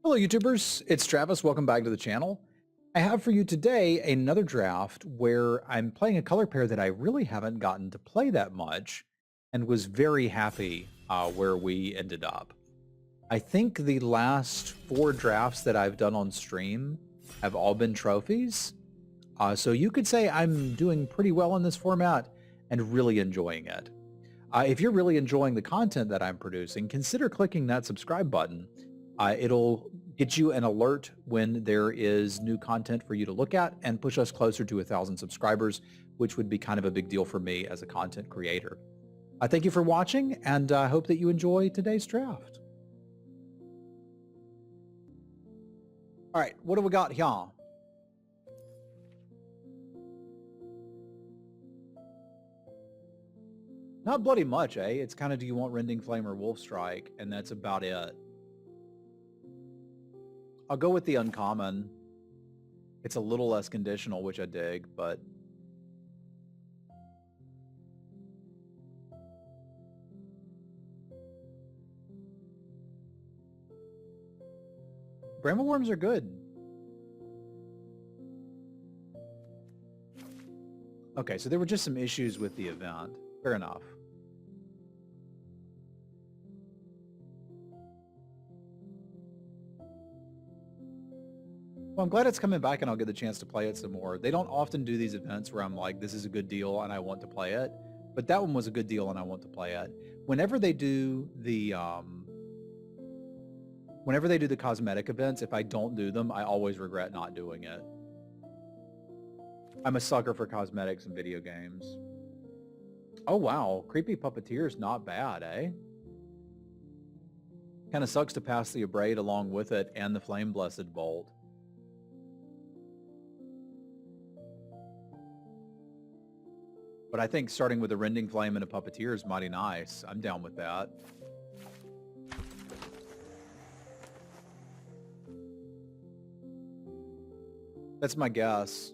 Hello YouTubers, it's Travis. Welcome back to the channel. I have for you today another draft where I'm playing a color pair that I really haven't gotten to play that much and was very happy where we ended up. I think the last 4 drafts that I've done on stream have all been trophies. So you could say I'm doing pretty well in this format and really enjoying it. If you're really enjoying the content that I'm producing, consider clicking that subscribe button. It'll get you an alert when there is new content for you to look at and push us closer to 1,000 subscribers, which would be kind of a big deal for me as a content creator. I thank you for watching, and I hope that you enjoy today's draft. All right, what do we got here? Not bloody much, eh? It's kind of, do you want Rending Flame or Wolf Strike? And that's about it. I'll go with the uncommon. It's a little less conditional, which I dig, but... Brambleworms are good. Okay, so there were just some issues with the event. Fair enough. Well, I'm glad it's coming back and I'll get the chance to play it some more. They don't often do these events where I'm like, this is a good deal and I want to play it. But that one was a good deal and I want to play it. Whenever they do the cosmetic events, if I don't do them, I always regret not doing it. I'm a sucker for cosmetics in video games. Oh wow, Creepy Puppeteer's not bad, eh? Kind of sucks to pass the Abrade along with it and the Flame Blessed Bolt. But I think starting with a Rending Flame and a Puppeteer is mighty nice. I'm down with that. That's my guess.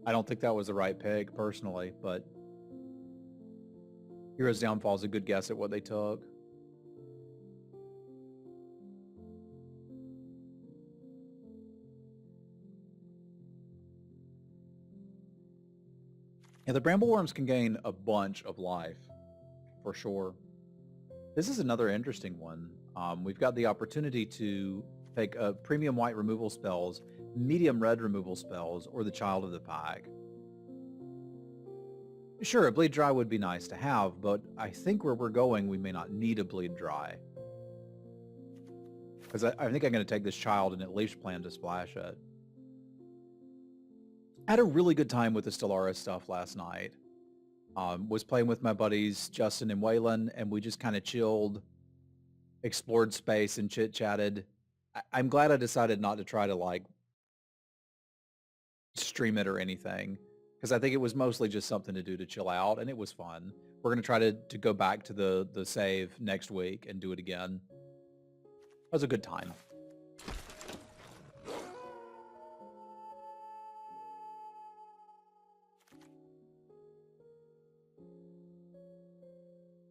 I don't think that was the right pick, personally, but Hero's Downfall is a good guess at what they took. Yeah, the Brambleworms can gain a bunch of life, for sure. This is another interesting one. We've got the opportunity to take premium white removal spells, medium red removal spells, or the Child of the Pack. Sure, a Bleed Dry would be nice to have, but I think where we're going, we may not need a Bleed Dry. Because I think I'm going to take this Child and at least plan to splash it. I had a really good time with the Stellaris stuff last night. Was playing with my buddies Justin and Waylon, and we just kind of chilled, explored space, and chit-chatted. I'm glad I decided not to try to, like, stream it or anything, because I think it was mostly just something to do to chill out, and it was fun. We're going to try to go back to the save next week and do it again. It was a good time.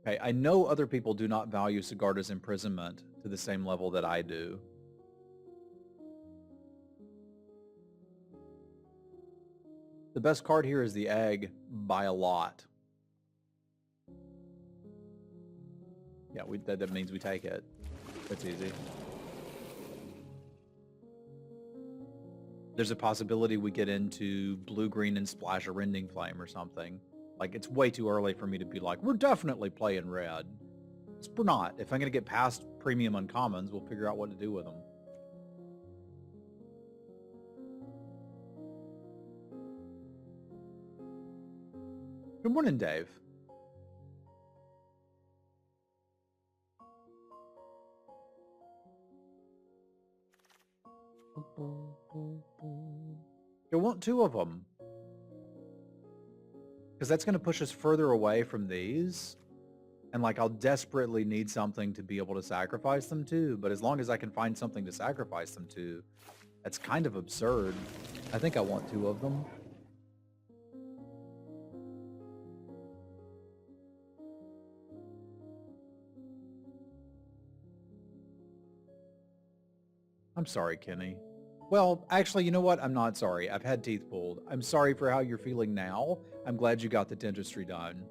Okay, I know other people do not value Sigarda's imprisonment to the same level that I do. The best card here is the egg by a lot. Yeah, that means we take it. That's easy. There's a possibility we get into blue-green and splash a Rending Flame or something. Like, it's way too early for me to be like, we're definitely playing red. We're not. If I'm going to get past premium uncommons, we'll figure out what to do with them. Good morning, Dave. You want 2 of them. Because that's going to push us further away from these. And, like, I'll desperately need something to be able to sacrifice them to. But as long as I can find something to sacrifice them to, that's kind of absurd. I think I want 2 of them. I'm sorry, Kenny. Well, actually, you know what? I'm not sorry. I've had teeth pulled. I'm sorry for how you're feeling now. I'm glad you got the dentistry done.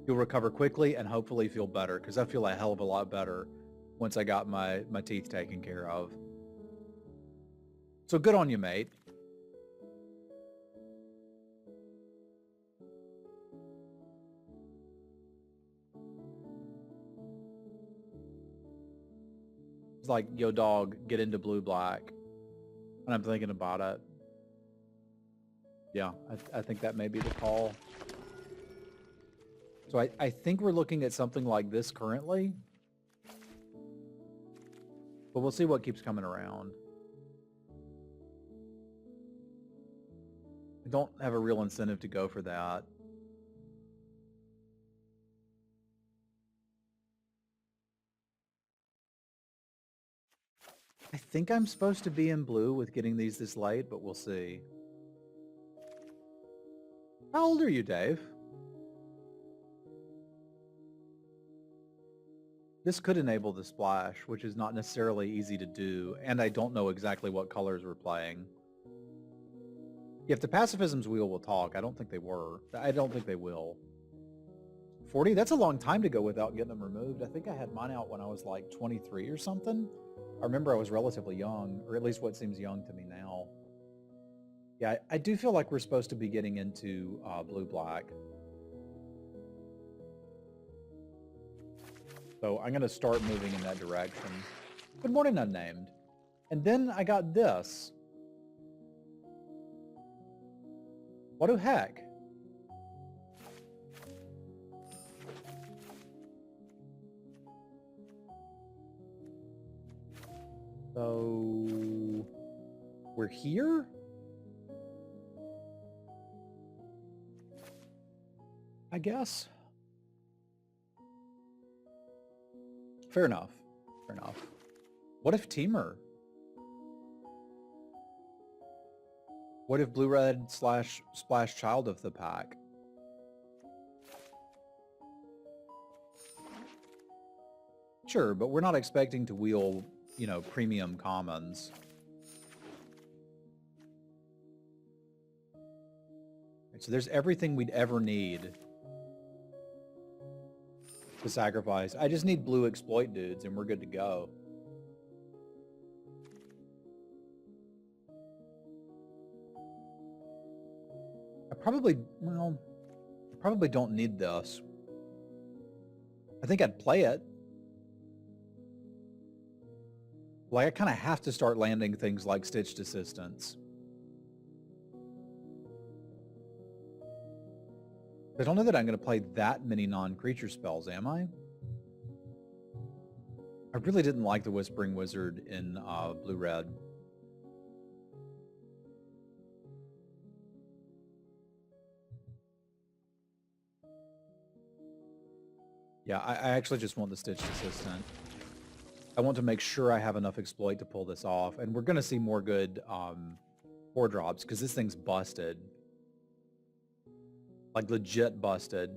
You'll recover quickly and hopefully feel better, because I feel a hell of a lot better once I got my teeth taken care of. So good on you, mate. It's like, yo, dog, get into blue-black. And I'm thinking about it. Yeah, I think that may be the call. So I think we're looking at something like this currently. But we'll see what keeps coming around. I don't have a real incentive to go for that. I think I'm supposed to be in blue with getting these this late, but we'll see. How old are you, Dave? This could enable the splash, which is not necessarily easy to do, and I don't know exactly what colors we're playing. If the pacifism's wheel will talk, I don't think they were. I don't think they will. 40? That's a long time to go without getting them removed. I think I had mine out when I was like 23 or something. I remember I was relatively young, or at least what seems young to me now. Yeah, I do feel like we're supposed to be getting into blue-black. So I'm going to start moving in that direction. Good morning, Unnamed. And then I got this. What the heck? So we're here? I guess. Fair enough. Fair enough. What if Teamer? What if blue-red slash splash child of the pack? Sure, but we're not expecting to wheel, you know, premium commons. So there's everything we'd ever need to sacrifice. I just need blue exploit dudes and we're good to go. I probably don't need this. I think I'd play it. Like, I kind of have to start landing things like Stitched Assistance. I don't know that I'm going to play that many non-creature spells, am I? I really didn't like the Whispering Wizard in blue-red. Yeah, I actually just want the Stitched Assistant. I want to make sure I have enough exploit to pull this off. And we're going to see more good 4-drops because this thing's busted. Like, legit busted.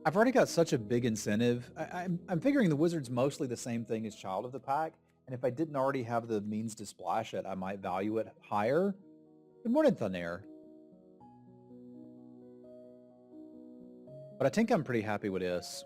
I've already got such a big incentive. I'm figuring the Wizard's mostly the same thing as Child of the Pack. And if I didn't already have the means to splash it, I might value it higher. Good morning, Thunair. But I think I'm pretty happy with this.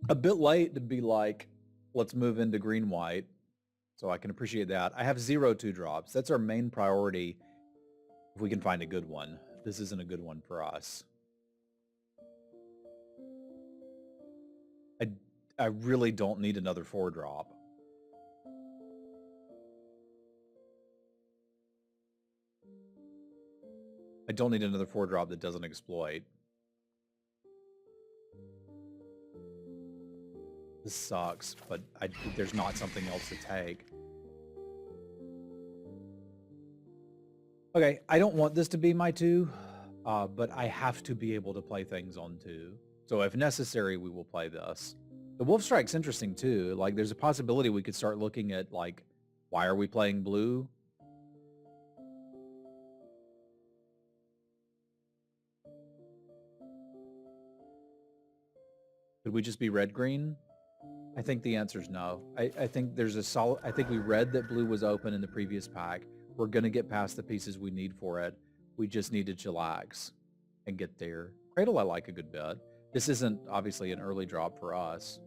A bit late to be like, let's move into green-white. So I can appreciate that. I have 0 2-drops. That's our main priority if we can find a good one. This isn't a good one for us. I really don't need another 4-drop. I don't need another 4-drop that doesn't exploit. This sucks, but there's not something else to take. Okay, I don't want this to be my 2, but I have to be able to play things on 2. So if necessary, we will play this. The Wolf Strike's interesting too. Like, there's a possibility we could start looking at, like, why are we playing blue? Could we just be red-green? I think the answer is no. I think there's a solid... I think we read that blue was open in the previous pack. We're going to get past the pieces we need for it. We just need to chillax and get there. Cradle I like a good bit. This isn't obviously an early drop for us.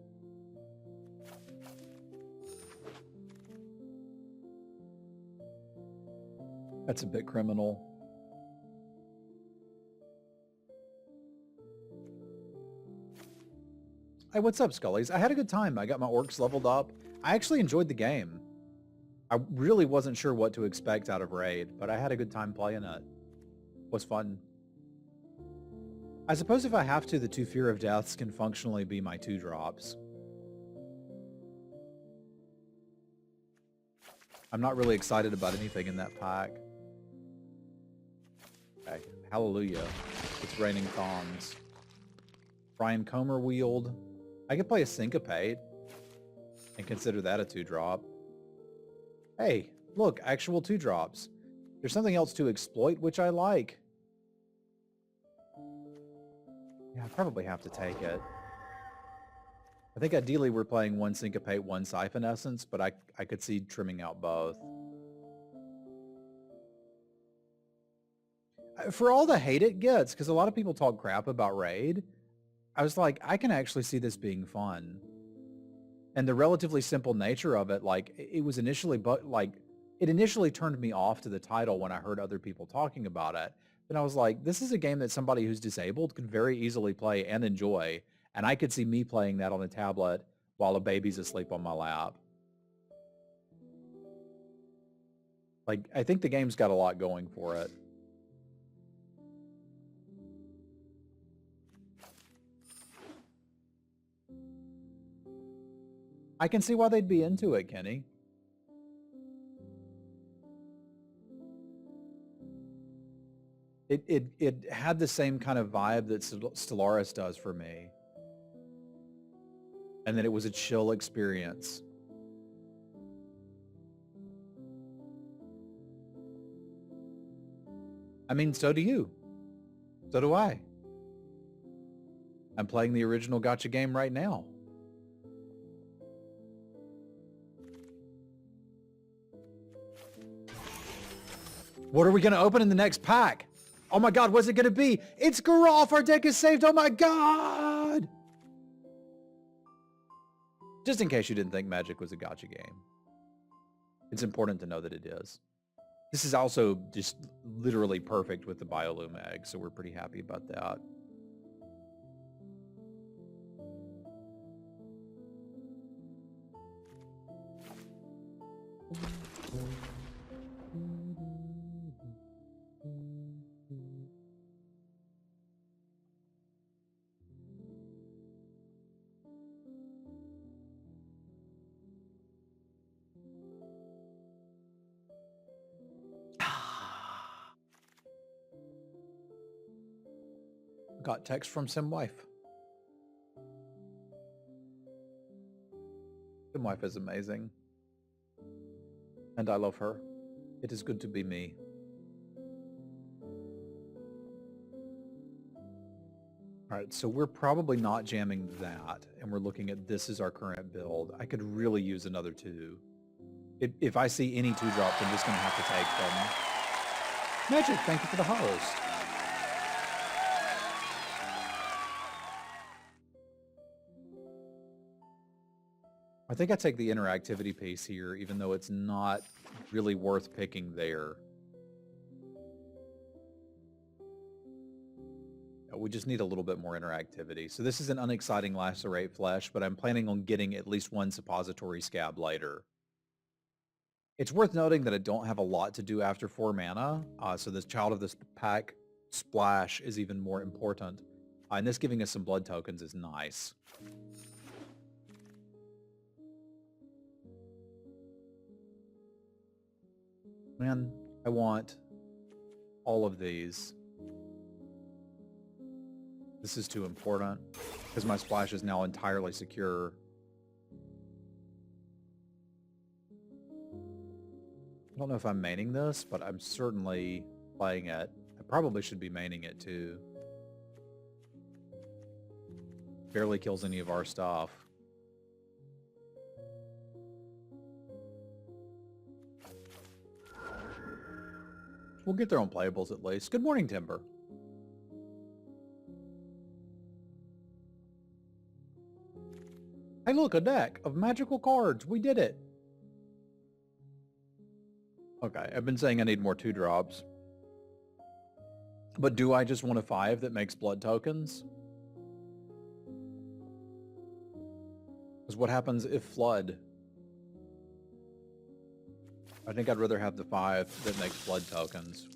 That's a bit criminal. Hey, what's up, Scullies? I had a good time. I got my orcs leveled up. I actually enjoyed the game. I really wasn't sure what to expect out of Raid, but I had a good time playing it. It was fun. I suppose if I have to, the 2 Fear of Deaths can functionally be my 2 drops. I'm not really excited about anything in that pack. Okay, hallelujah. It's raining thongs. Brian Comer Wield. I could play a Syncopate and consider that a 2 drop. Hey, look, actual 2 drops. There's something else to exploit, which I like. Yeah, I probably have to take it. I think ideally we're playing 1 Syncopate, 1 Siphon Essence, but I could see trimming out both. For all the hate it gets, because a lot of people talk crap about Raid, I was like, I can actually see this being fun. And the relatively simple nature of it, like, it was initially, it initially turned me off to the title when I heard other people talking about it. Then I was like, this is a game that somebody who's disabled could very easily play and enjoy. And I could see me playing that on a tablet while a baby's asleep on my lap. Like, I think the game's got a lot going for it. I can see why they'd be into it, Kenny. It had the same kind of vibe that Stellaris does for me. And then it was a chill experience. I mean, so do you. So do I. I'm playing the original gacha game right now. What are we going to open in the next pack? Oh my god, what's it going to be? It's Garolf! Our deck is saved! Oh my god! Just in case you didn't think Magic was a gacha game. It's important to know that it is. This is also just literally perfect with the Biolume egg, so we're pretty happy about that. Got text from Semwife. Semwife is amazing. And I love her. It is good to be me. Alright, so we're probably not jamming that, and we're looking at this as our current build. I could really use another 2. If I see any 2 drops, I'm just going to have to take them. Magic, thank you for the host. I think I take the interactivity piece here, even though it's not really worth picking there. We just need a little bit more interactivity. So this is an unexciting Lacerate Flesh, but I'm planning on getting at least 1 Suppository Scab later. It's worth noting that I don't have a lot to do after 4 mana, so this Child of this Pack splash is even more important. And this giving us some blood tokens is nice. Man, I want all of these. This is too important because my splash is now entirely secure. I don't know if I'm maining this, but I'm certainly playing it. I probably should be maining it too. Barely kills any of our stuff. We'll get their own playables at least. Good morning, Timber. Hey, look, a deck of magical cards. We did it. Okay, I've been saying I need more 2-drops. But do I just want a 5 that makes blood tokens? Because what happens if flood? I think I'd rather have the 5 that makes blood tokens.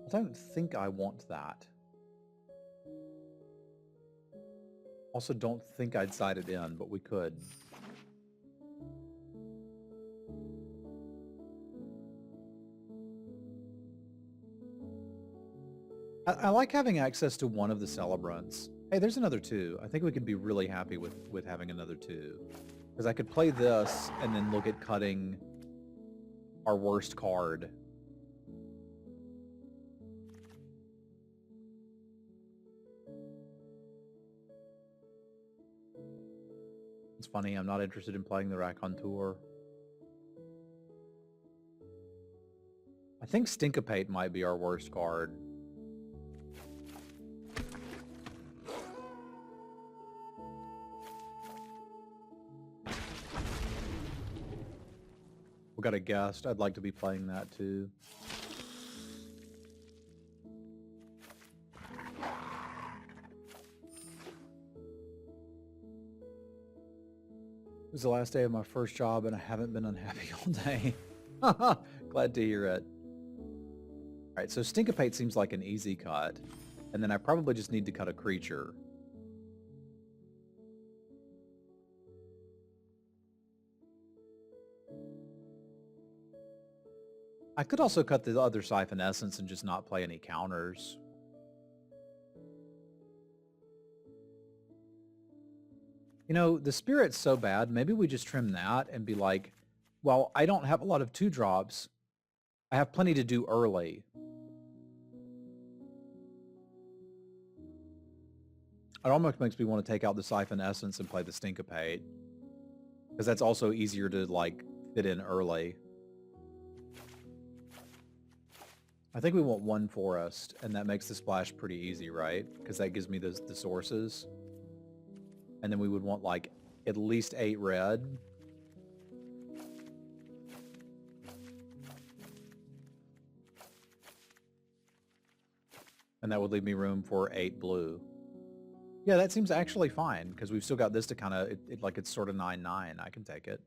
I don't think I want that. Also don't think I'd side it in, but we could. I like having access to one of the celebrants. Hey, there's another 2. I think we could be really happy with having another 2. Because I could play this and then look at cutting our worst card. It's funny, I'm not interested in playing the Raconteur. I think Stinkapate might be our worst card. We got a guest. I'd like to be playing that too. It was the last day of my first job and I haven't been unhappy all day. Glad to hear it. All right, so Stinkapate seems like an easy cut. And then I probably just need to cut a creature. I could also cut the other Siphon Essence and just not play any counters. You know, the Spirit's so bad, maybe we just trim that and be like, well, I don't have a lot of 2-drops. I have plenty to do early. It almost makes me want to take out the Siphon Essence and play the Stinkapate. Because that's also easier to, like, fit in early. I think we want 1 forest, and that makes the splash pretty easy, right? Because that gives me the sources. And then we would want, like, at least 8 red. And that would leave me room for 8 blue. Yeah, that seems actually fine, because we've still got this to kind of, like it's sort of 9-9. I can take it.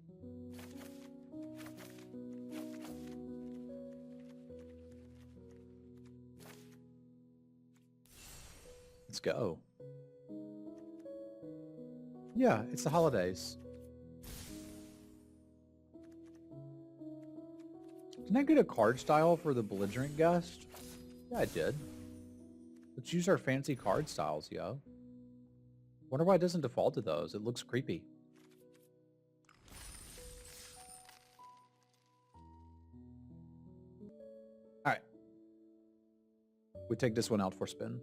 Let's go. Yeah, it's the holidays. Didn't I get a card style for the belligerent guest? Yeah, I did. Let's use our fancy card styles, yo. Wonder why it doesn't default to those. It looks creepy. All right. We take this one out for spin.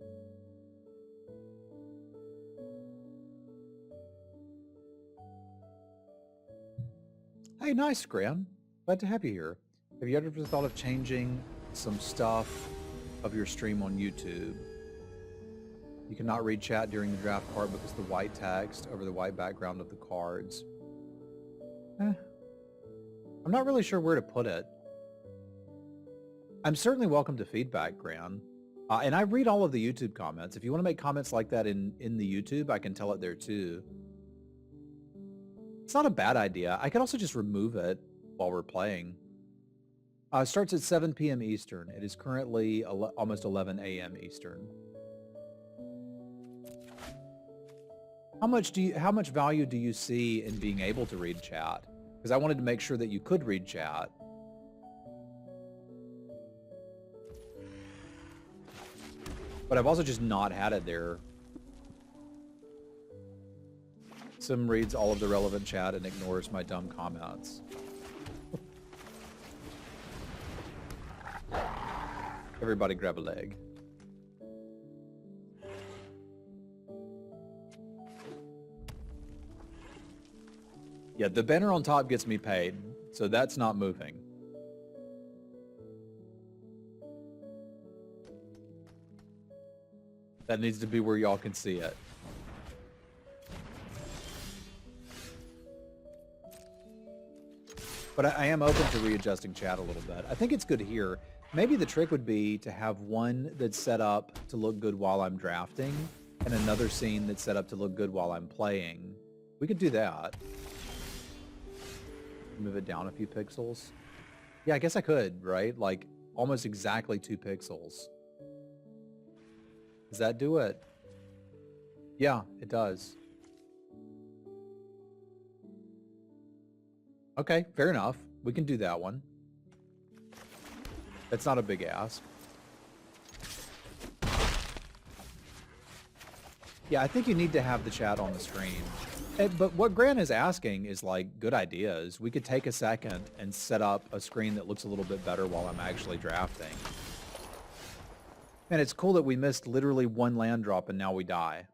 Hey, nice, Graham. Glad to have you here. Have you ever thought of changing some stuff of your stream on YouTube? You cannot read chat during the draft part because the white text over the white background of the cards. I'm not really sure where to put it. I'm certainly welcome to feedback, Graham. And I read all of the YouTube comments. If you want to make comments like that in the YouTube, I can tell it there too. It's not a bad idea. I could also just remove it while we're playing. Starts at 7 p.m. Eastern. It is currently almost 11 a.m. Eastern. How much value do you see in being able to read chat? Because I wanted to make sure that you could read chat. But I've also just not had it there. Sim reads all of the relevant chat and ignores my dumb comments. Everybody grab a leg. Yeah, the banner on top gets me paid, so that's not moving. That needs to be where y'all can see it. But I am open to readjusting chat a little bit. I think it's good here. Maybe the trick would be to have one that's set up to look good while I'm drafting and another scene that's set up to look good while I'm playing. We could do that. Move it down a few pixels. Yeah, I guess I could, right? Like almost exactly 2 pixels. Does that do it? Yeah, it does. Okay, fair enough. We can do that one. That's not a big ask. Yeah, I think you need to have the chat on the screen. But what Grant is asking is like good ideas. We could take a second and set up a screen that looks a little bit better while I'm actually drafting. And it's cool that we missed literally 1 land drop and now we die.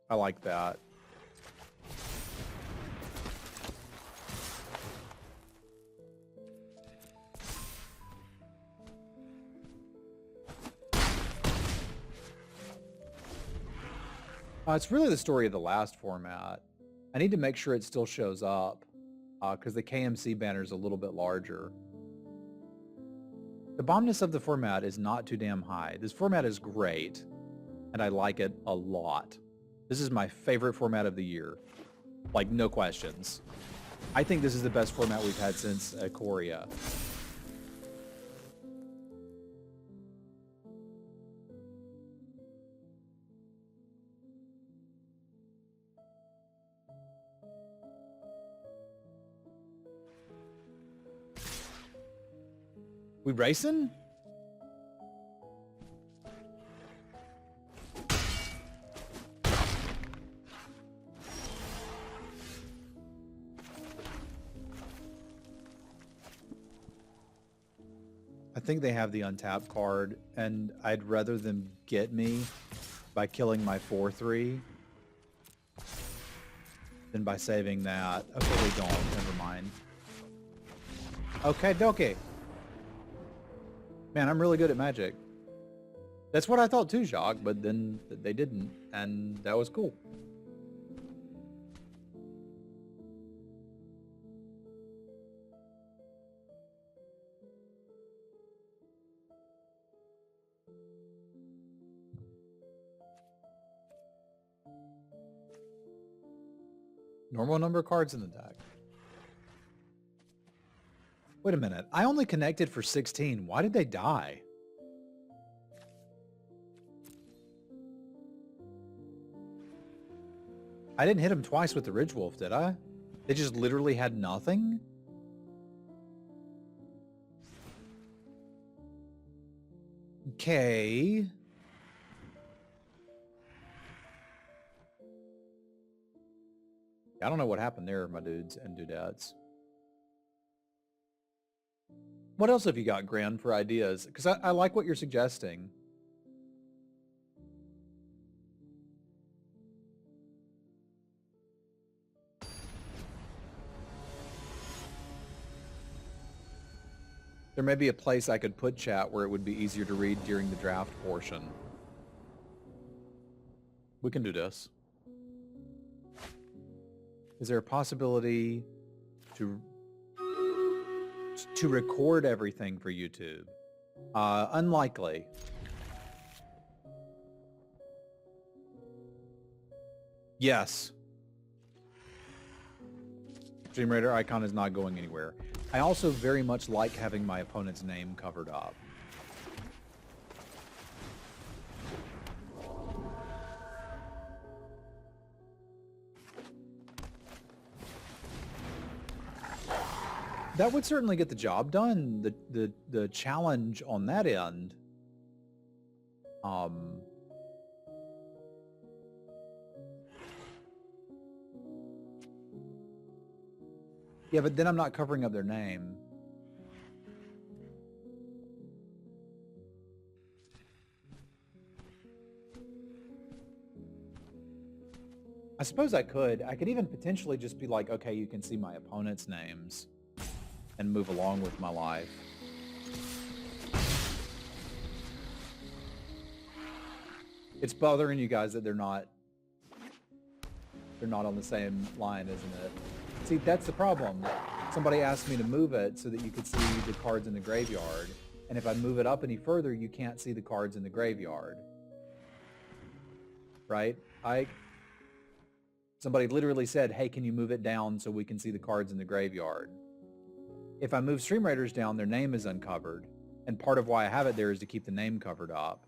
I like that. It's really the story of the last format. I need to make sure it still shows up because the KMC banner is a little bit larger. The bombness of the format is not too damn high. This format is great, and I like it a lot. This is my favorite format of the year. Like, no questions. I think this is the best format we've had since Korea. We racing? I think they have the untapped card, and I'd rather them get me by killing my 4/3 than by saving that. Okay, they don't. Never mind. Okay, dokie. Man, I'm really good at magic. That's what I thought too, Jacques, but then they didn't, and that was cool. Normal number of cards in the deck. Wait a minute. I only connected for 16. Why did they die? I didn't hit him twice with the Ridge Wolf, did I? They just literally had nothing? Okay. I don't know what happened there, my dudes and dudettes. What else have you got, Gran, for ideas? Because I like what you're suggesting. There may be a place I could put chat where it would be easier to read during the draft portion. We can do this. Is there a possibility to record everything for YouTube? Unlikely. Yes. Dream Raider icon is not going anywhere. I also very much like having my opponent's name covered up. That would certainly get the job done. The challenge on that end, yeah, but then I'm not covering up their name. I suppose I could even potentially just be like, okay, you can see my opponent's names and move along with my life. It's bothering you guys that they're not on the same line, isn't it? See, that's the problem. Somebody asked me to move it so that you could see the cards in the graveyard. And if I move it up any further, you can't see the cards in the graveyard. Right? Somebody literally said, hey, can you move it down so we can see the cards in the graveyard? If I move Stream Raiders down, their name is uncovered. And part of why I have it there is to keep the name covered up.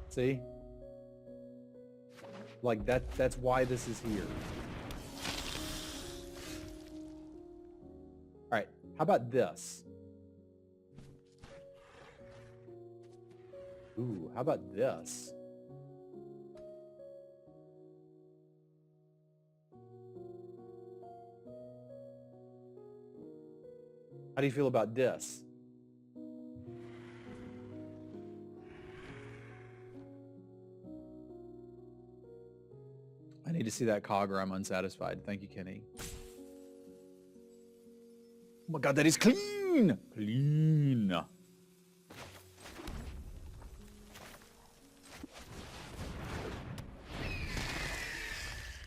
See? Like that's why this is here. All right, how about this? Ooh, how about this? How do you feel about this? I need to see that cog or I'm unsatisfied. Thank you, Kenny. Oh my god, that is clean! Clean.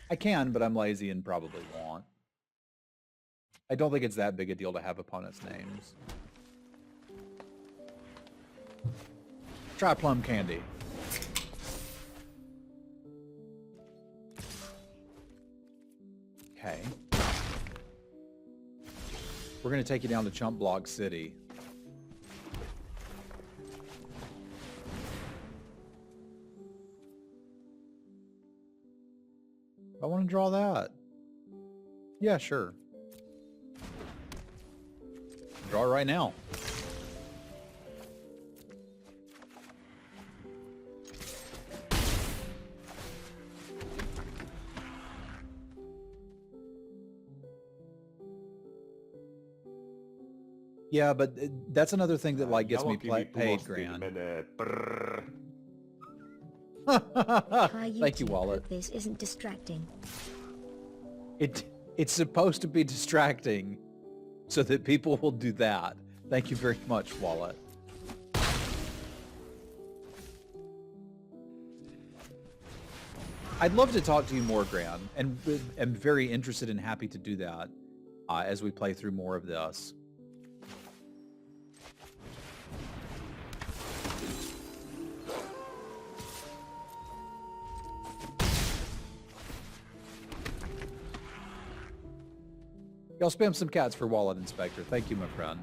I can, but I'm lazy and probably won't. I don't think it's that big a deal to have opponents' names. Try plum candy. Okay. We're going to take you down to Chump Block City. I want to draw that. Yeah, sure. Draw it right now. Yeah, but that's another thing that like gets me paid, Gran. Thank you, Wallet. This isn't distracting. It's supposed to be distracting so that people will do that. Thank you very much, Wallet. I'd love to talk to you more, Gran, and am very interested and happy to do that as we play through more of this. Y'all spam some cats for Wallet Inspector. Thank you, my friend.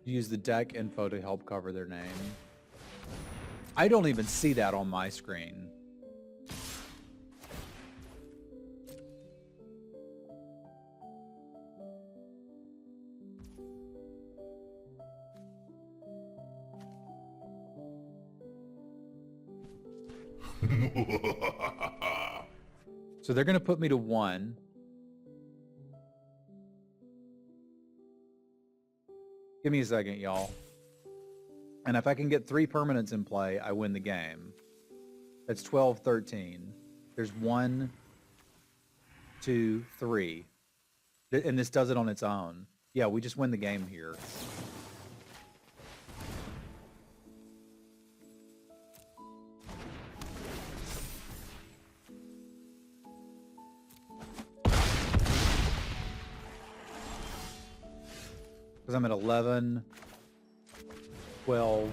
Use the deck info to help cover their name. I don't even see that on my screen. So they're going to put me to 1. Give me a second, y'all. And if I can get 3 permanents in play, I win the game. That's 12, 13. There's 1, 2, 3. And this does it on its own. Yeah, we just win the game here. Because I'm at 11, 12,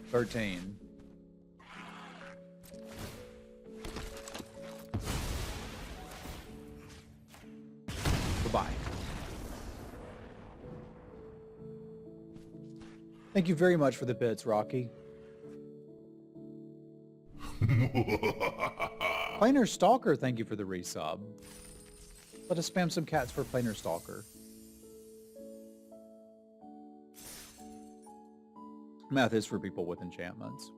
13. Goodbye. Thank you very much for the bits, Rocky. Planar Stalker, thank you for the resub. Let us spam some cats for Planar Stalker. Math is for people with enchantments.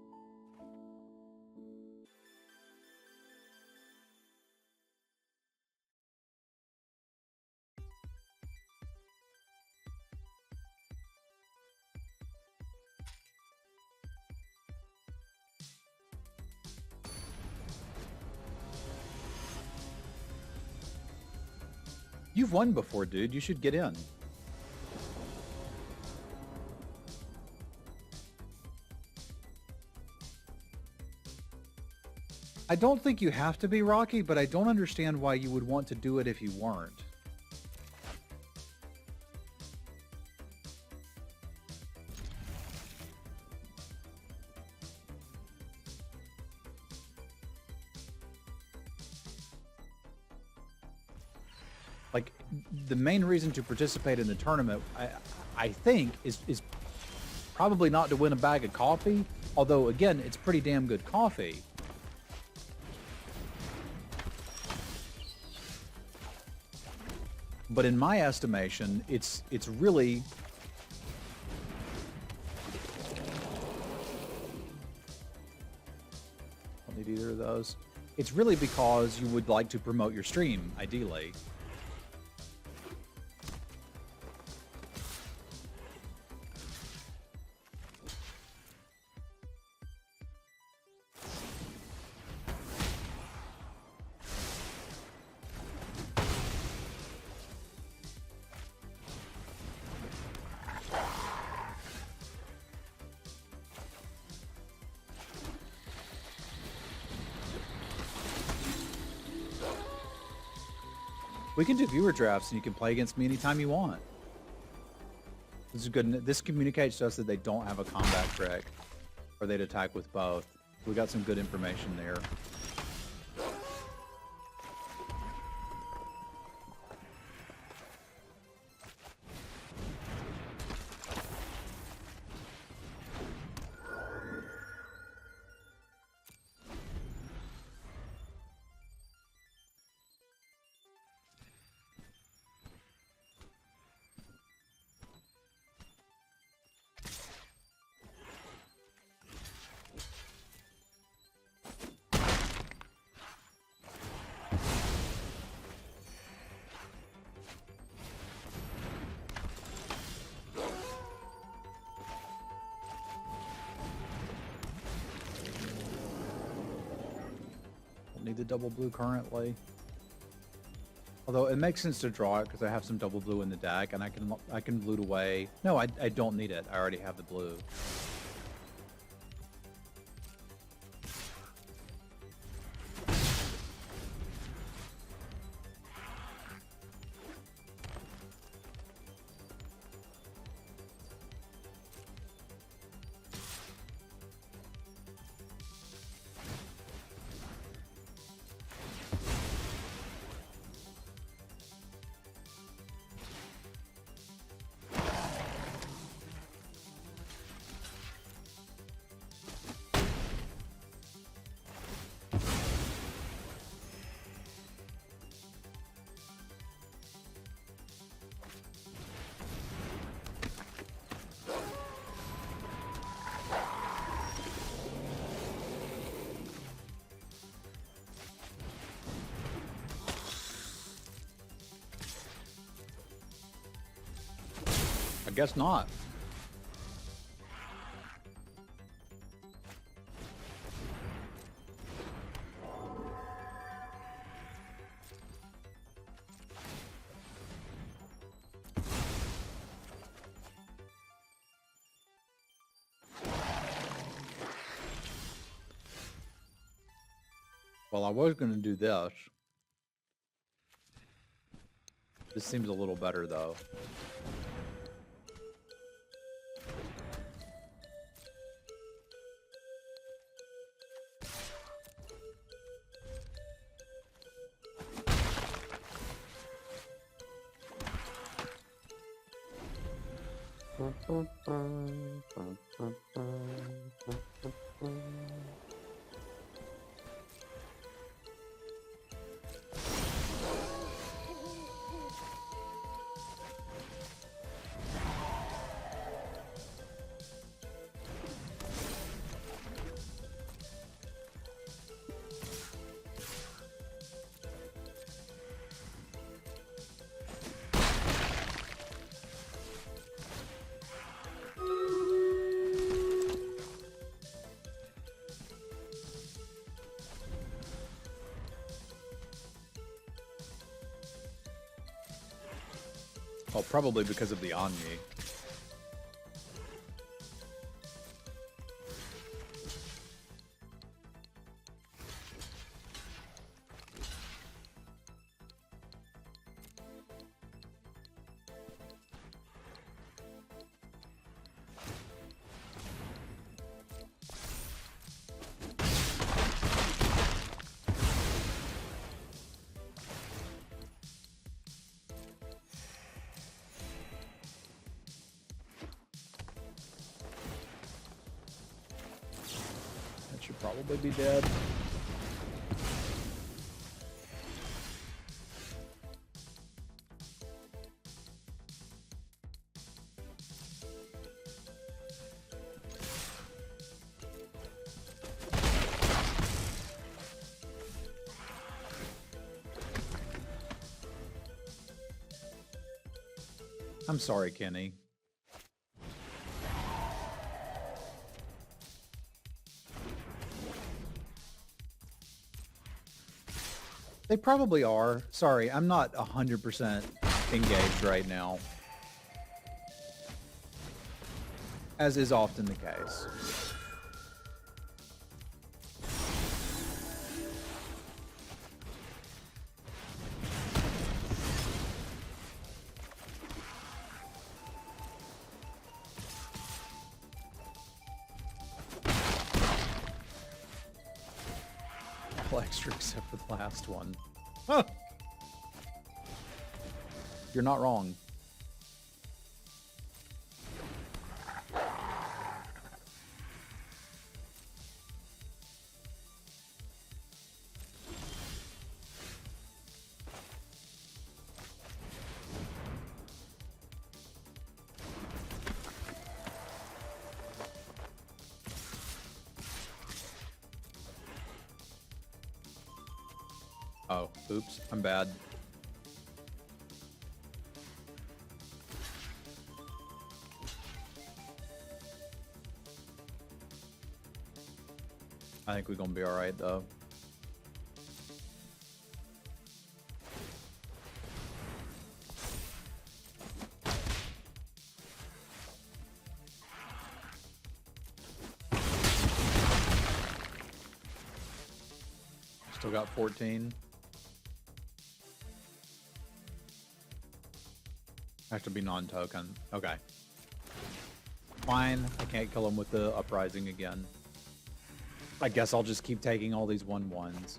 You've won before, dude. You should get in. I don't think you have to be Rocky, but I don't understand why you would want to do it if you weren't. Like, the main reason to participate in the tournament, I think, is probably not to win a bag of coffee, although, again, it's pretty damn good coffee. But in my estimation, it's really... Don't need either of those. It's really because you would like to promote your stream, ideally. We can do viewer drafts and you can play against me anytime you want. This is good. This communicates to us that they don't have a combat trick or they'd attack with both. We got some good information there. Need the double blue currently. Although it makes sense to draw it because I have some double blue in the deck and I can blue away. No, I don't need it. I already have the blue. I guess not. Well, I was going to do this. This seems a little better, though. Well, probably because of the Omni. Should probably be dead. I'm sorry, Kenny. They probably are. Sorry, I'm not 100% engaged right now. As is often the case. All extra except for the last one. Huh. You're not wrong. Oh, oops, I'm bad. I think we're gonna be all right, though. Still got 14. Has to be non-token. Okay. Fine. I can't kill him with the uprising again. I guess I'll just keep taking all these 1/1s.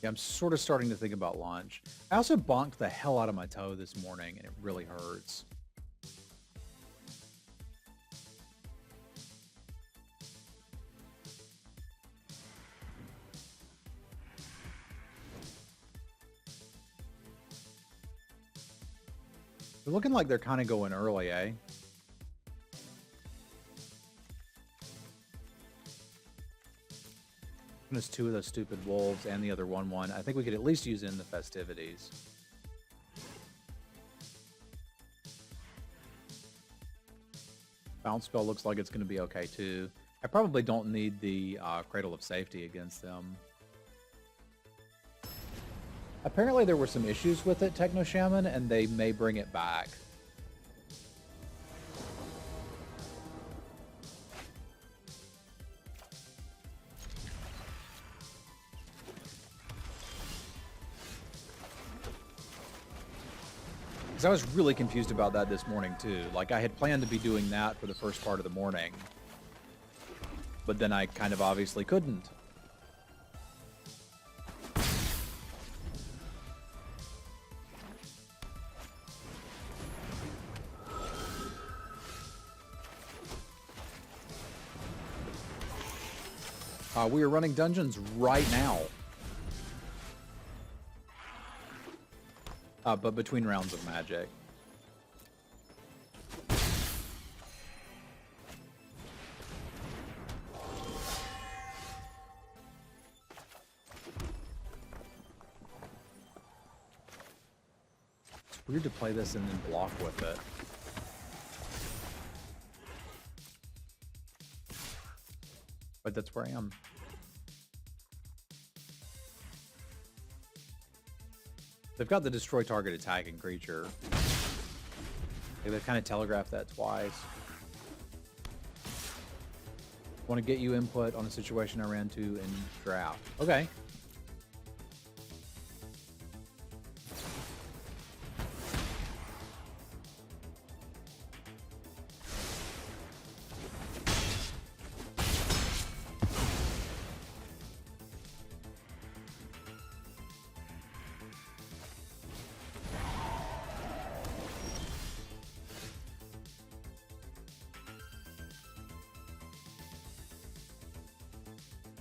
Yeah, I'm sort of starting to think about lunch. I also bonked the hell out of my toe this morning, and it really hurts. They're looking like they're kind of going early, eh? giving us 2 of those stupid wolves and the other 1/1. I think we could at least use it in the festivities. Bounce spell looks like it's going to be okay too. I probably don't need the Cradle of Safety against them. Apparently there were some issues with it, Techno Shaman, and they may bring it back. Because I was really confused about that this morning too. Like, I had planned to be doing that for the first part of the morning, but then I kind of obviously couldn't. We are running dungeons right now. But between rounds of Magic. It's weird to play this and then block with it. But that's where I am. They've got the destroy target attacking creature. They've kind of telegraphed that twice. Want to get you input on a situation I ran to in draft. Okay.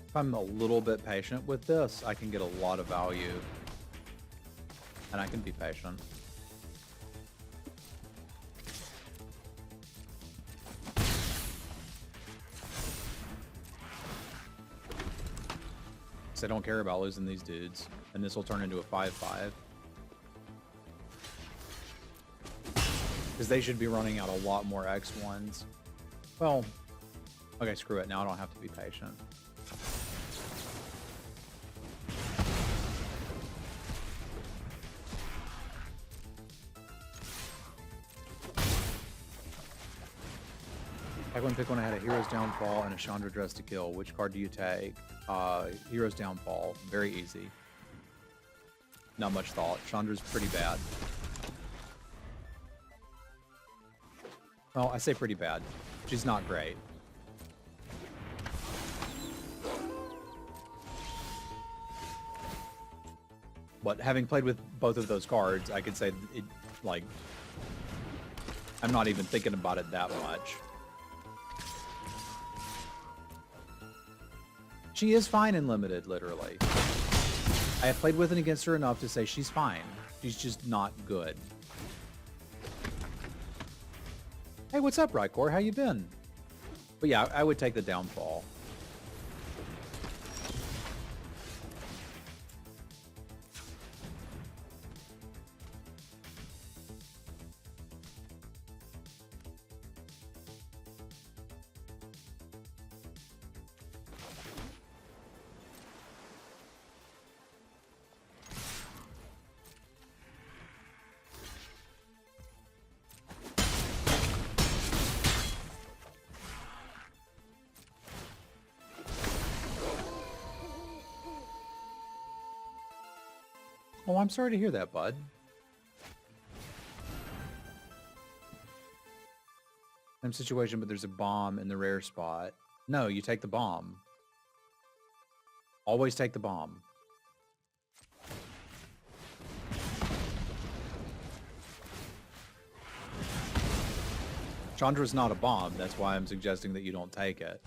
If I'm a little bit patient with this, I can get a lot of value. And I can be patient. Because I don't care about losing these dudes. And this will turn into a 5/5. Because they should be running out a lot more X1s. Well, okay, screw it. Now I don't have to be patient. Pick one. I had a Hero's Downfall and a Chandra Dress to Kill. Which card do you take? Hero's Downfall. Very easy. Not much thought. Chandra's pretty bad. Well, I say pretty bad. She's not great. But having played with both of those cards, I could say it, like, I'm not even thinking about it that much. She is fine in limited, literally. I have played with and against her enough to say she's fine. She's just not good. Hey, what's up, Rykor? How you been? But yeah, I would take the Downfall. Oh, I'm sorry to hear that, bud. Same situation, but there's a bomb in the rare spot. No, you take the bomb. Always take the bomb. Chandra's not a bomb. That's why I'm suggesting that you don't take it.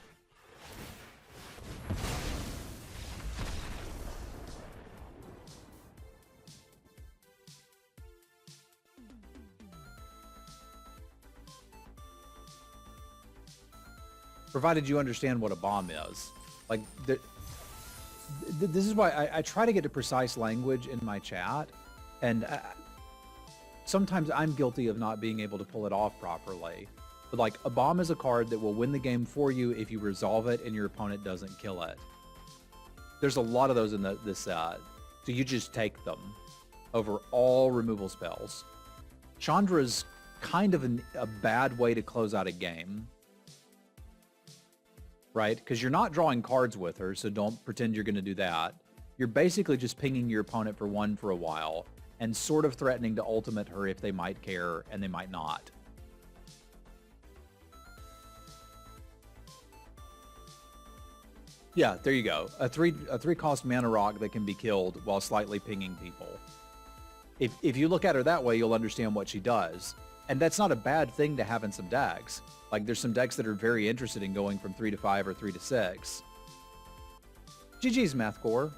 Provided you understand what a bomb is. Like, this is why I try to get to precise language in my chat, and sometimes I'm guilty of not being able to pull it off properly. But like, a bomb is a card that will win the game for you if you resolve it and your opponent doesn't kill it. There's a lot of those in this set, so you just take them over all removal spells. Chandra's kind of a bad way to close out a game, right? Because you're not drawing cards with her, so don't pretend you're going to do that. You're basically just pinging your opponent for one for a while and sort of threatening to ultimate her if they might care, and they might not. Yeah, there you go. A three cost mana rock that can be killed while slightly pinging people. If you look at her that way, you'll understand what she does. And that's not a bad thing to have in some decks. Like, there's some decks that are very interested in going from 3 to 5 or 3 to 6. GG's, Mathcore.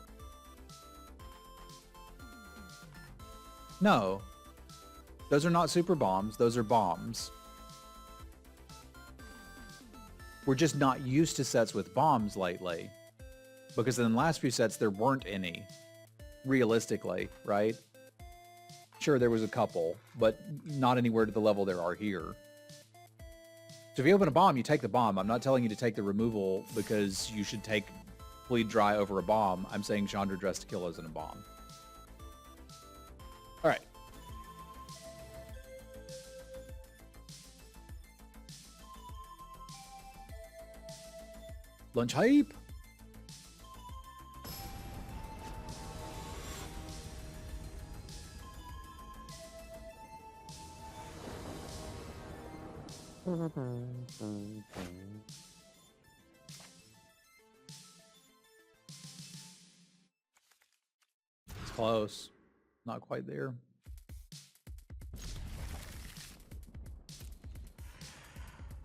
No. Those are not super bombs. Those are bombs. We're just not used to sets with bombs lately. Because in the last few sets, there weren't any. Realistically, right? Sure, there was a couple, but not anywhere to the level there are here. So if you open a bomb, you take the bomb. I'm not telling you to take the removal because you should take Bleed Dry over a bomb. I'm saying Chandra Dressed to Kill isn't a bomb. All right. Lunch hype. It's close. Not quite there.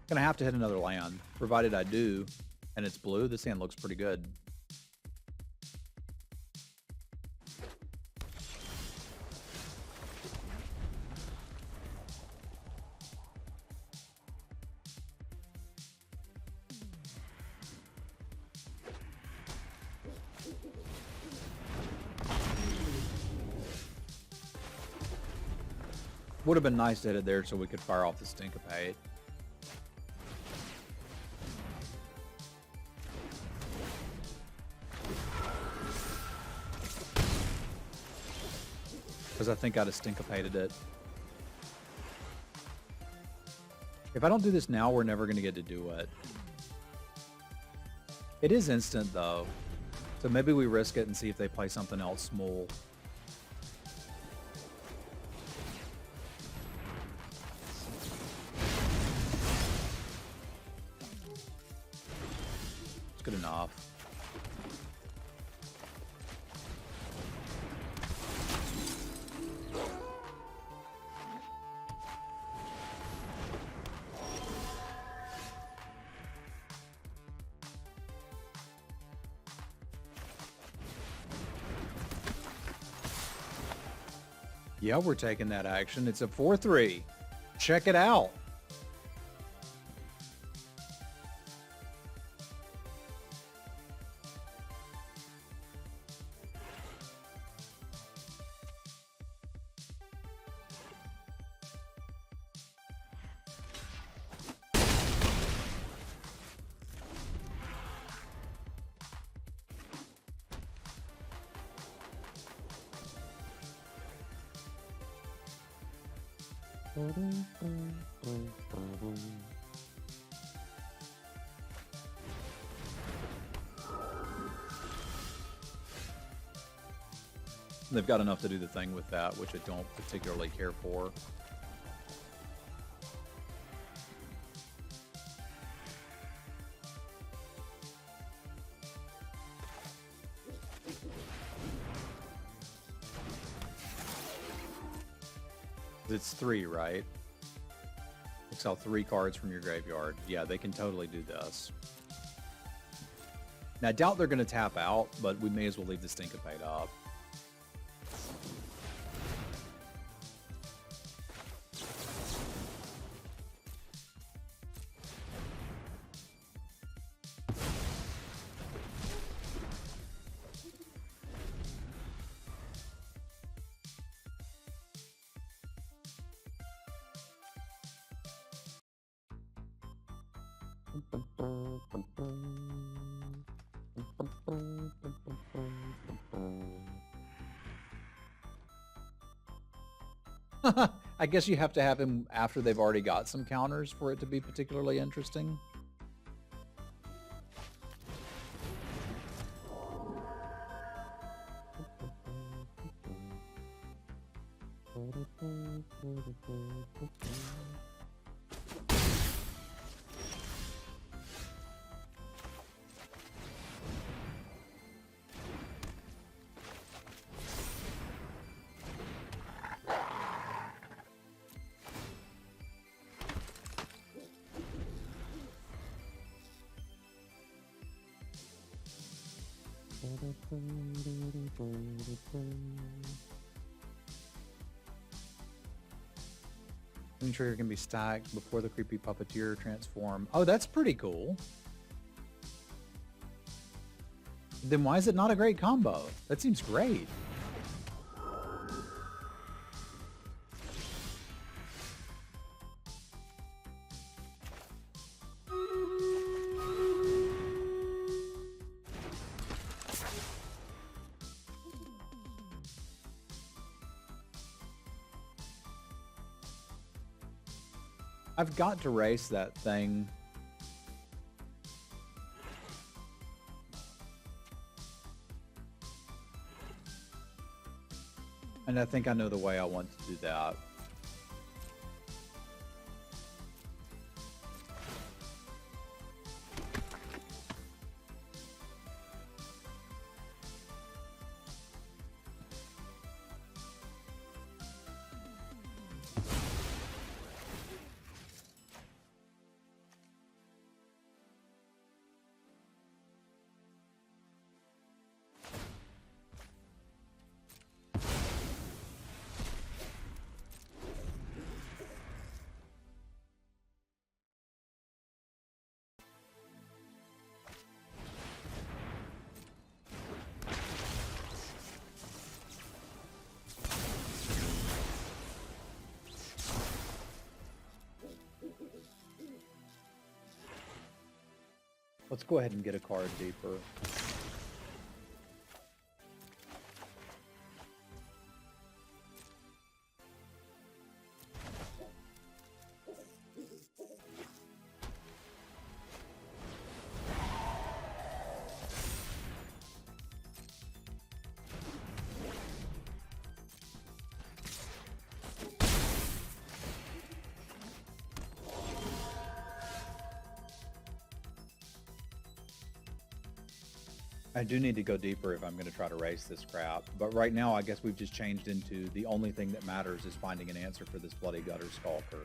Gonna have to hit another land, provided I do. And it's blue. This hand looks pretty good. Would have been nice to hit it there so we could fire off the Stinkipate. Because I think I'd have Stinkipated it. If I don't do this now, we're never going to get to do it. It is instant, though. So maybe we risk it and see if they play something else small. It's good enough. Yeah, we're taking that action. It's a 4-3. Check it out. They've got enough to do the thing with that, which I don't particularly care for. It's 3, right? Exile 3 cards from your graveyard. Yeah, they can totally do this. Now, I doubt they're going to tap out, but we may as well leave the Stinkipate up. I guess you have to have him after they've already got some counters for it to be particularly interesting. Trigger can be stacked before the creepy puppeteer transform. Oh, that's pretty cool. Then why is it not a great combo? That seems great. I've got to race that thing. And I think I know the way I want to do that. Let's go ahead and get a card deeper. I do need to go deeper if I'm going to try to race this crap, but right now I guess we've just changed into the only thing that matters is finding an answer for this Bloody Gutter Skulker.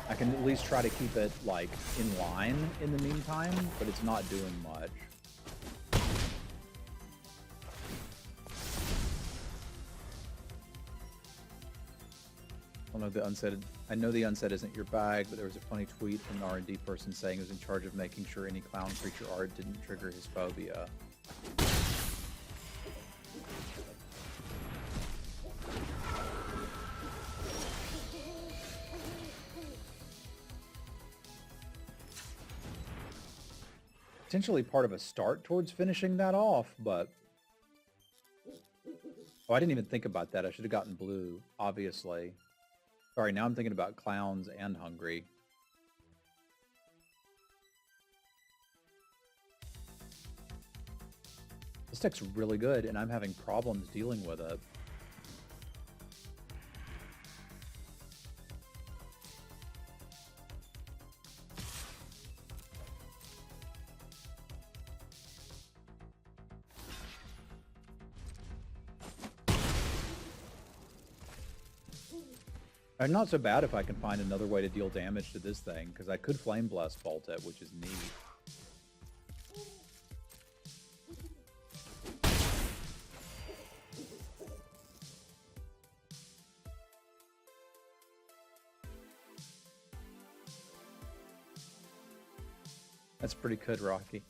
I can at least try to keep it, like, in line in the meantime, but it's not doing much. I know the unsaid isn't your bag, but there was a funny tweet from an R&D person saying he was in charge of making sure any clown creature art didn't trigger his phobia. Potentially part of a start towards finishing that off, but... Oh, I didn't even think about that. I should have gotten blue, obviously. Sorry, now I'm thinking about clowns and hungry. This deck's really good, and I'm having problems dealing with it. And not so bad if I can find another way to deal damage to this thing, because I could Flame Blast Bolt it, which is neat. That's pretty good, Rocky.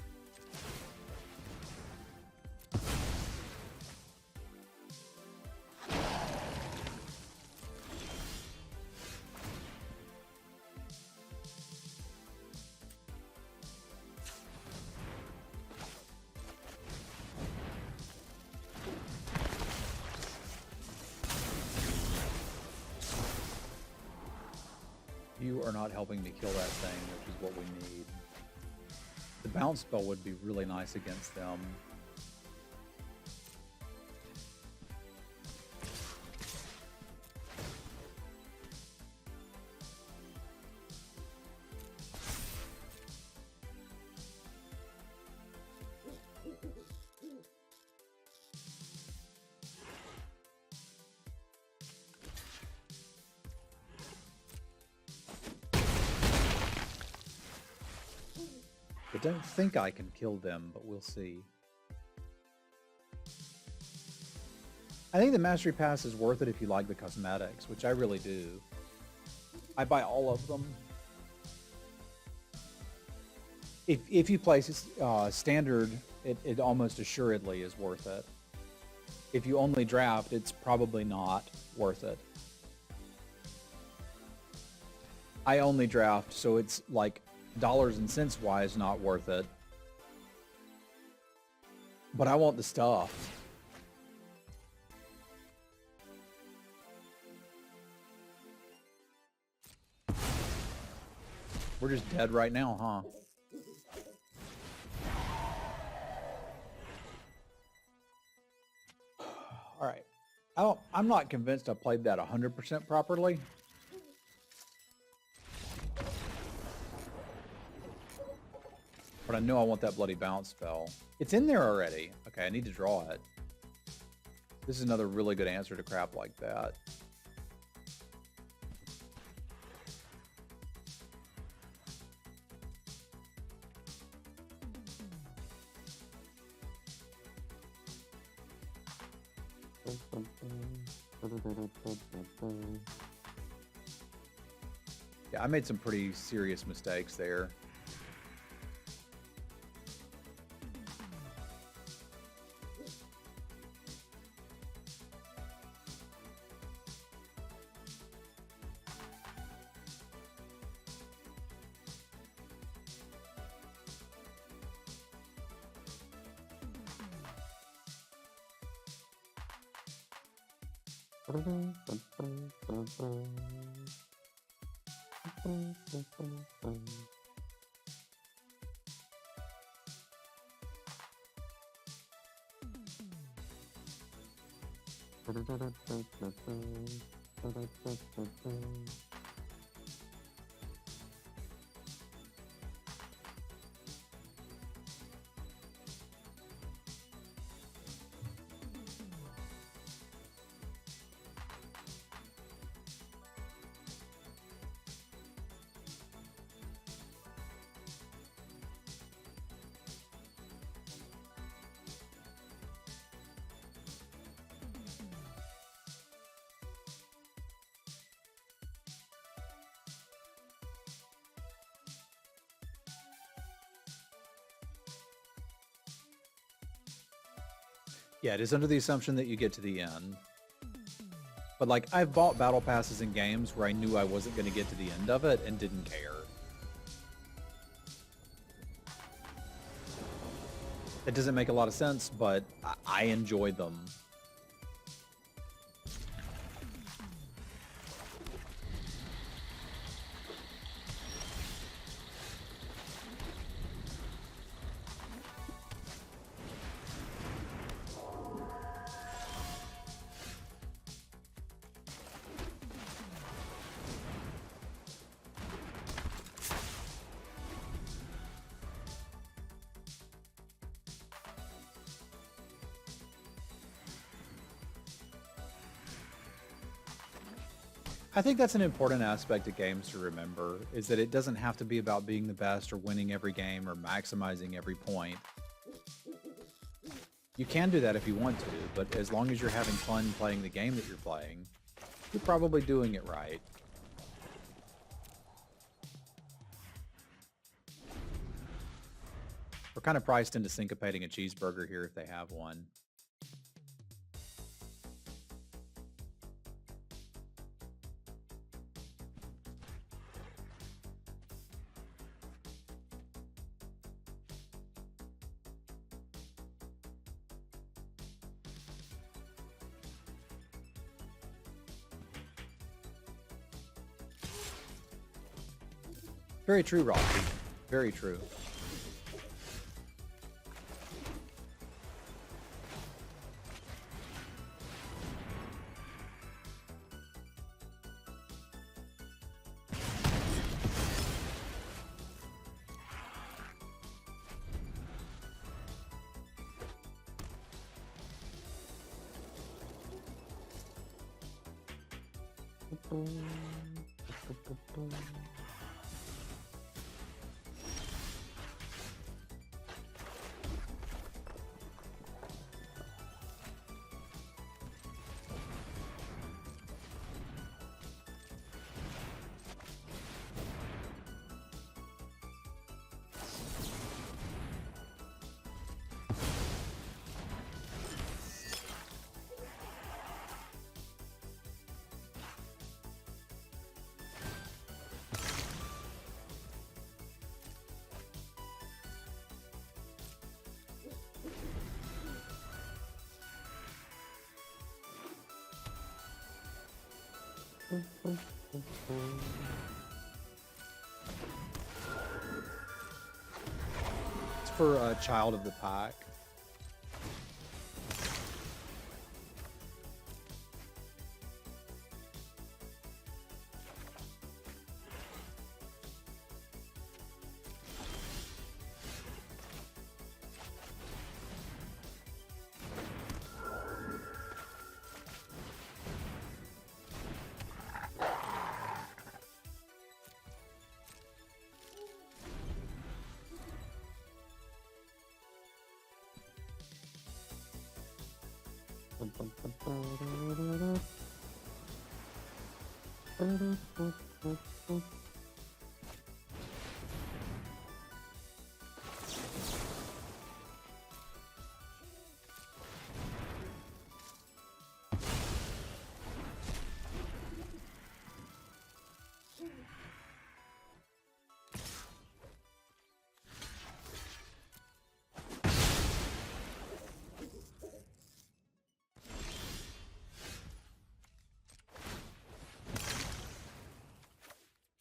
you are not helping me kill that thing, which is what we need. The bounce spell would be really nice against them. I don't think I can kill them, but we'll see. I think the Mastery Pass is worth it if you like the cosmetics, which I really do. I buy all of them. If you play standard, it almost assuredly is worth it. If you only draft, it's probably not worth it. I only draft, so it's like dollars and cents wise not worth it. But I want the stuff. We're just dead right now, huh? All right. I'm not convinced I played that 100% properly. But I know I want that bloody bounce spell. It's in there already. Okay, I need to draw it. This is another really good answer to crap like that. Yeah, I made some pretty serious mistakes there. Yeah, it is under the assumption that you get to the end. But like, I've bought battle passes in games where I knew I wasn't going to get to the end of it and didn't care. It doesn't make a lot of sense, but I enjoy them. I think that's an important aspect of games to remember, is that it doesn't have to be about being the best or winning every game or maximizing every point. You can do that if you want to, but as long as you're having fun playing the game that you're playing, you're probably doing it right. We're kind of priced into syncopating a cheeseburger here if they have one. Very true, Rocky. Very true. It's for a Child of the Pack.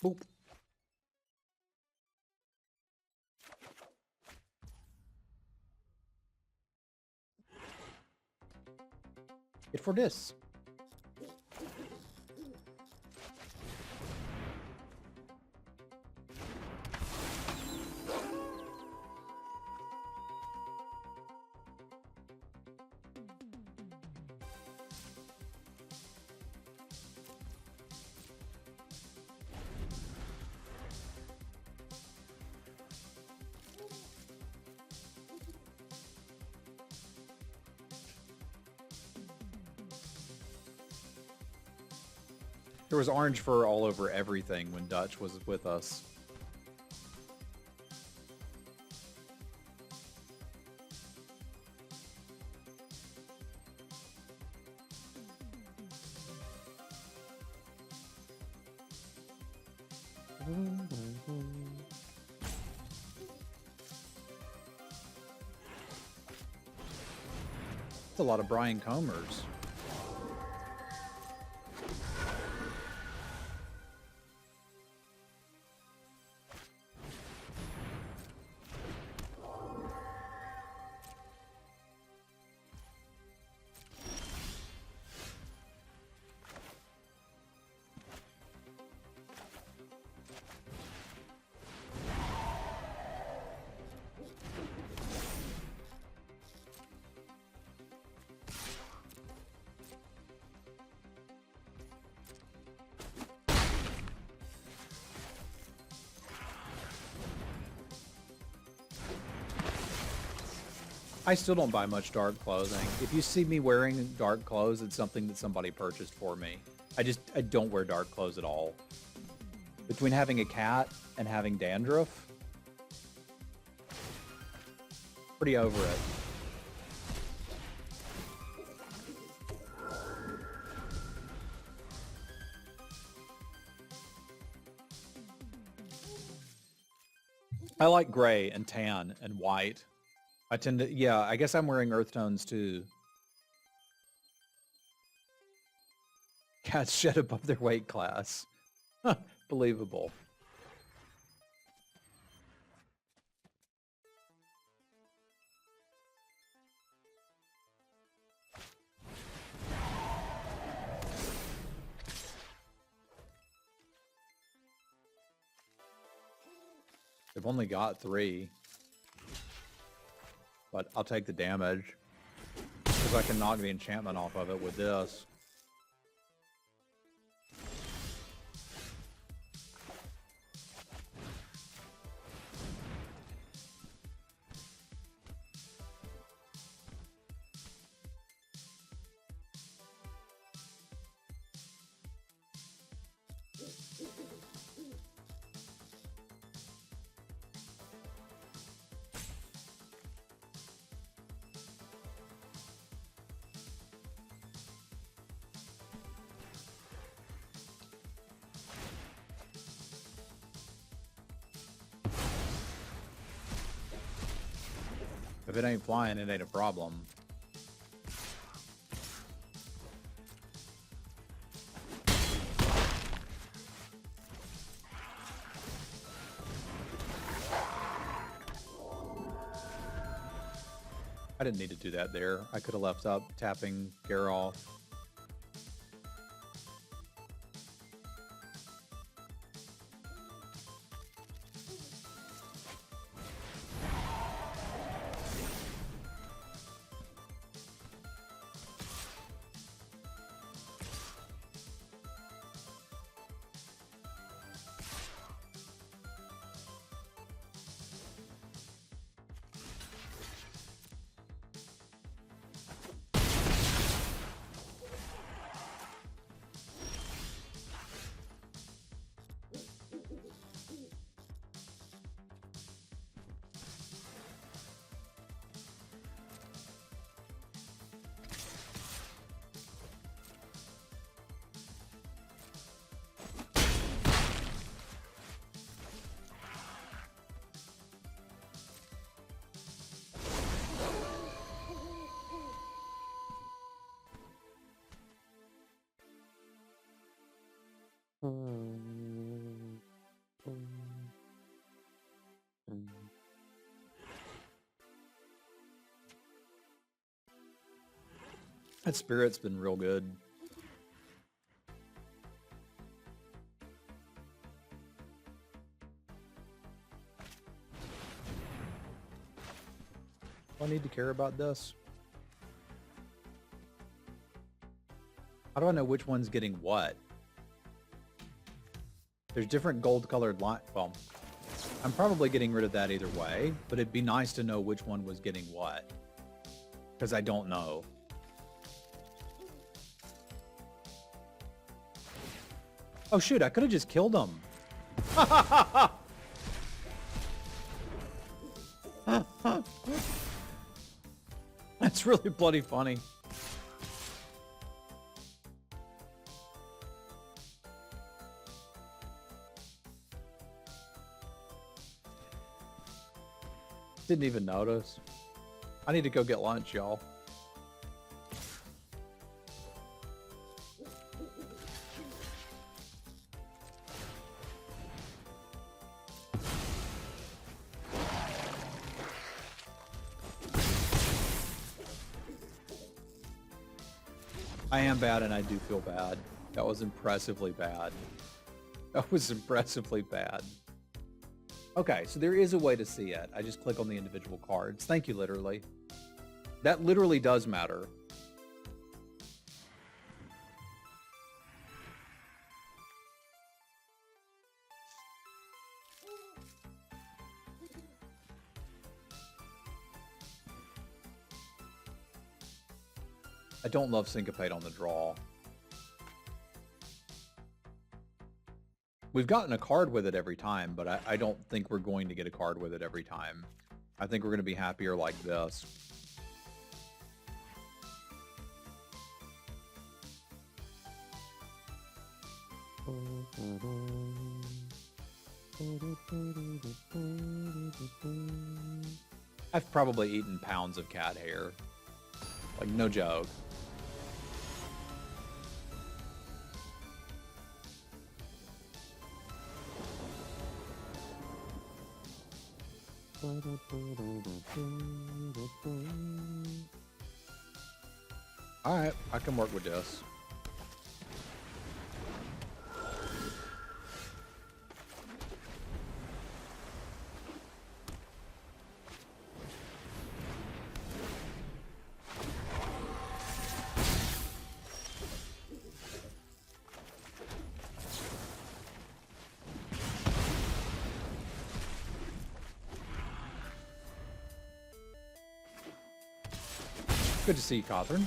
Boop. It for this. There was orange fur all over everything when Dutch was with us. That's a lot of Brian Comers. I still don't buy much dark clothing. If you see me wearing dark clothes, it's something that somebody purchased for me. I don't wear dark clothes at all. Between having a cat and having dandruff, pretty over it. I like gray and tan and white. I tend to, yeah, I guess I'm wearing earth tones too. Cats shed above their weight class. Believable. They've only got 3. But I'll take the damage. Because I can knock the enchantment off of it with this. If it ain't flying, it ain't a problem. I didn't need to do that there. I could have left up tapping Geralt. That spirit's been real good. Do I need to care about this? How do I know which one's getting what? There's different gold colored line. Well, I'm probably getting rid of that either way, but it'd be nice to know which one was getting what. Because I don't know. Oh shoot, I could have just killed him. That's really bloody funny. Didn't even notice. I need to go get lunch, y'all. I am bad and I do feel bad. That was impressively bad. That was impressively bad. Okay, so there is a way to see it. I just click on the individual cards. Thank you, literally. That literally does matter. I don't love Syncopate on the draw. We've gotten a card with it every time, but I don't think we're going to get a card with it every time. I think we're going to be happier like this. I've probably eaten pounds of cat hair. Like, no joke. Alright, I can work with this. Good to see you, Catherine.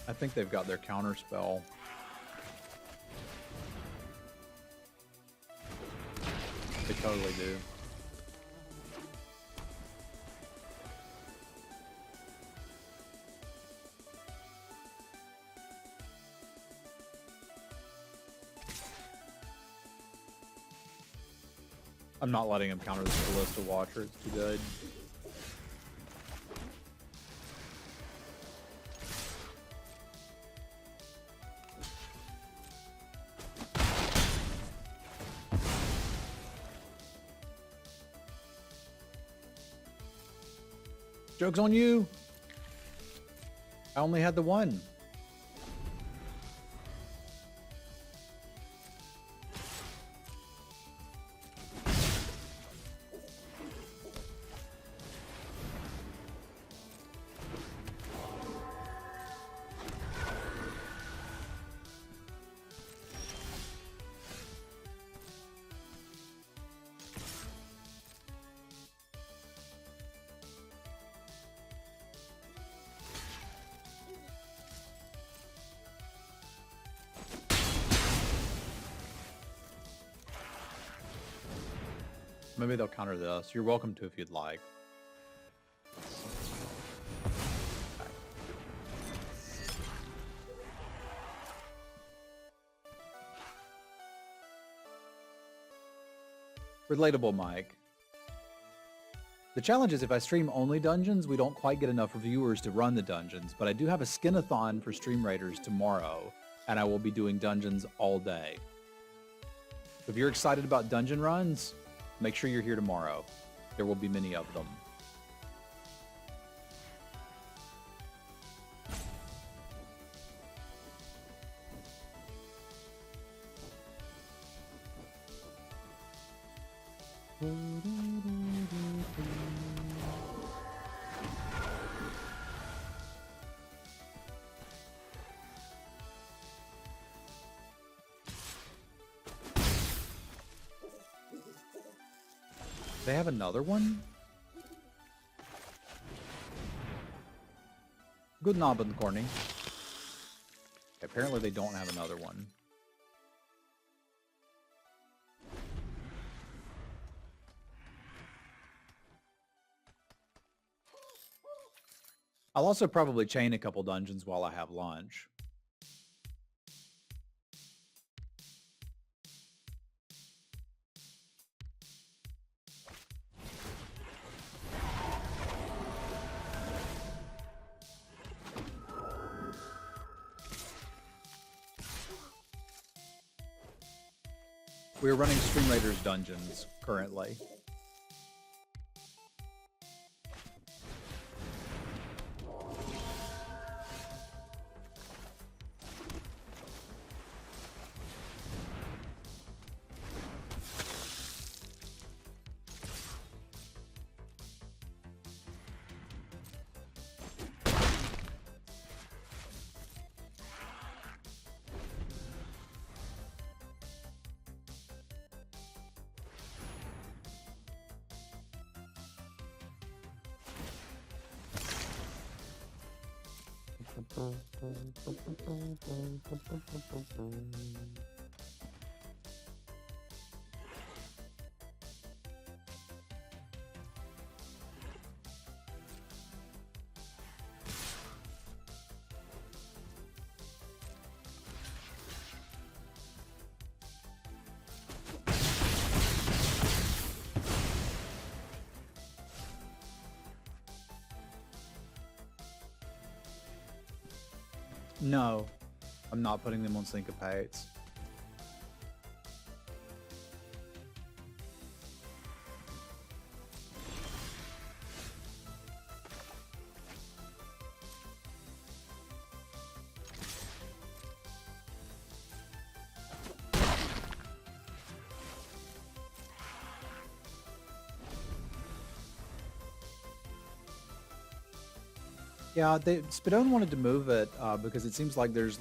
I think they've got their counter spell. They totally do. I'm not letting him counter this Ballista Watcher. It's too good. Joke's on you. I only had the one. Maybe they'll counter this. You're welcome to if you'd like. Relatable, Mike. The challenge is if I stream only dungeons, we don't quite get enough viewers to run the dungeons, but I do have a skinathon for Stream Raiders tomorrow, and I will be doing dungeons all day. If you're excited about dungeon runs, make sure you're here tomorrow. There will be many of them. They have another one? Guten Abend, Corny. Apparently they don't have another one. I'll also probably chain a couple dungeons while I have lunch. We're running Stream Raiders dungeons currently. No, I'm not putting them on syncopates. Yeah, Spadone wanted to move it because it seems like there's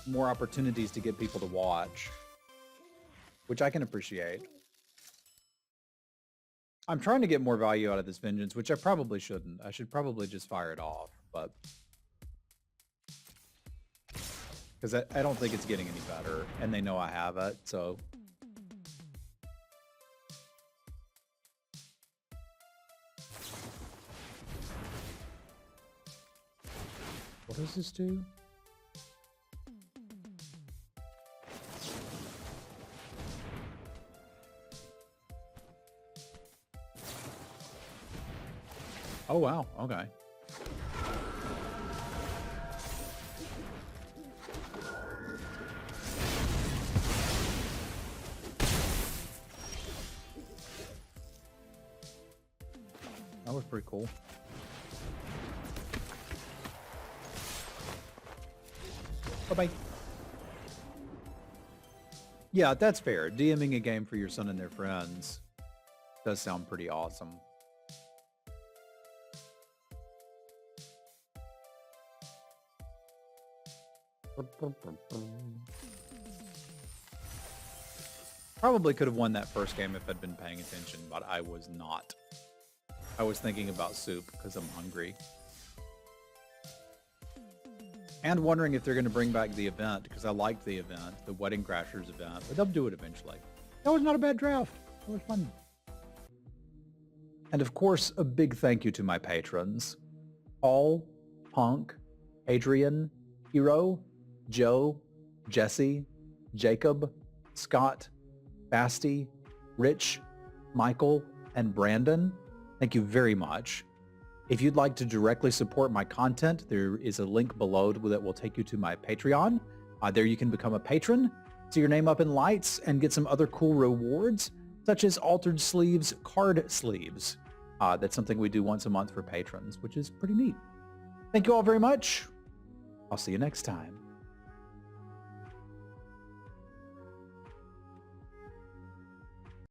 more opportunities to get people to watch, which I can appreciate. I'm trying to get more value out of this Vengeance, which I probably shouldn't. I should probably just fire it off, but... Because I don't think it's getting any better, and they know I have it, so... What does this do? Oh, wow. Okay. That was pretty cool. Bye-bye. Yeah, that's fair. DMing a game for your son and their friends does sound pretty awesome. Probably could have won that first game if I'd been paying attention, but I was not. I was thinking about soup because I'm hungry. And wondering if they're going to bring back the event, because I liked the event, the Wedding Crashers event, but they'll do it eventually. That was not a bad draft. It was fun. And of course, a big thank you to my patrons. Paul, Punk, Adrian, Hero, Joe, Jesse, Jacob, Scott, Basti, Rich, Michael, and Brandon. Thank you very much. If you'd like to directly support my content, there is a link below that will take you to my Patreon. There you can become a patron, see your name up in lights, and get some other cool rewards, such as Altered Sleeves card sleeves. That's something we do once a month for patrons, which is pretty neat. Thank you all very much. I'll see you next time.